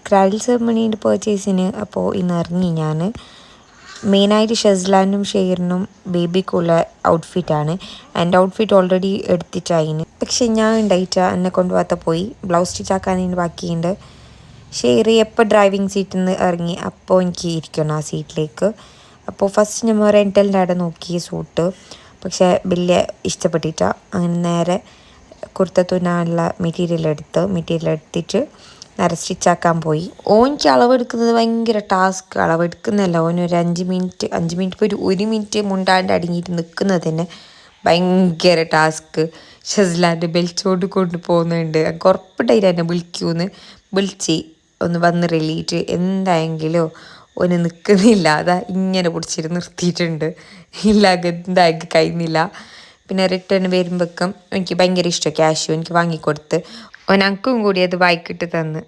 Bridal സെറമണീൻ്റെ പർച്ചേസിന് അപ്പോൾ ഇന്ന് ഇറങ്ങി ഞാൻ. മെയിനായിട്ട് ഷെസ്ലാനും ഷെയറിനും ബേബിക്കുള്ള ഔട്ട്ഫിറ്റാണ്. എൻ്റെ ഔട്ട്ഫിറ്റ് ഓൾറെഡി എടുത്തിട്ടായിന്. പക്ഷെ ഞാൻ ഉണ്ടായിട്ടാ എന്നെ കൊണ്ടുപോകാത്ത പോയി. ബ്ലൗസ് സ്റ്റിച്ച് ആക്കാനതിന് ബാക്കിയുണ്ട്. ഷെയർ എപ്പോൾ ഡ്രൈവിംഗ് സീറ്റിൽ നിന്ന് ഇറങ്ങി അപ്പോൾ എനിക്ക് ഇരിക്കണം ആ സീറ്റിലേക്ക്. അപ്പോൾ ഫസ്റ്റ് നമ്മൾ റെൻറ്റലിൻ്റെ അവിടെ നോക്കി സൂട്ട്. പക്ഷേ വലിയ ഇഷ്ടപ്പെട്ടിട്ട. അങ്ങനെ നേരെ കുർത്ത തുന്നാനുള്ള മെറ്റീരിയൽ എടുത്തിട്ട് നേരെ സ്റ്റിച്ചാക്കാൻ പോയി. ഓനിക്ക് അളവെടുക്കുന്നത് ഭയങ്കര ടാസ്ക്. അളവെടുക്കുന്നതല്ല, ഓനൊരു 5 മിനിറ്റ് ഇപ്പോൾ ഒരു മിനിറ്റ് മുണ്ടാണ്ട് അടങ്ങിയിട്ട് നിൽക്കുന്നത് തന്നെ ഭയങ്കര ടാസ്ക്. ഷെസ്ലാൻ്റെ ബെൽറ്റോട് കൊണ്ട് പോകുന്നുണ്ട്. ഉറപ്പിട്ടായിട്ട് എന്നെ വിളിക്കൂന്ന് വിളിച്ച് ഒന്ന് വന്ന് റെലിയിട്ട് എന്തായെങ്കിലും ഒന്ന് നിൽക്കുന്നില്ല. അതാ ഇങ്ങനെ പിടിച്ചിട്ട് നിർത്തിയിട്ടുണ്ട്. ഇല്ല എന്തായാലും കഴിയുന്നില്ല. പിന്നെ റിട്ടേൺ വരുമ്പോഴേക്കും എനിക്ക് ഭയങ്കര ഇഷ്ടമാണ്. ക്യാഷും എനിക്ക് വാങ്ങിക്കൊടുത്ത് ഓനക്കും കൂടി അത് വായിക്കിട്ട് തന്ന്.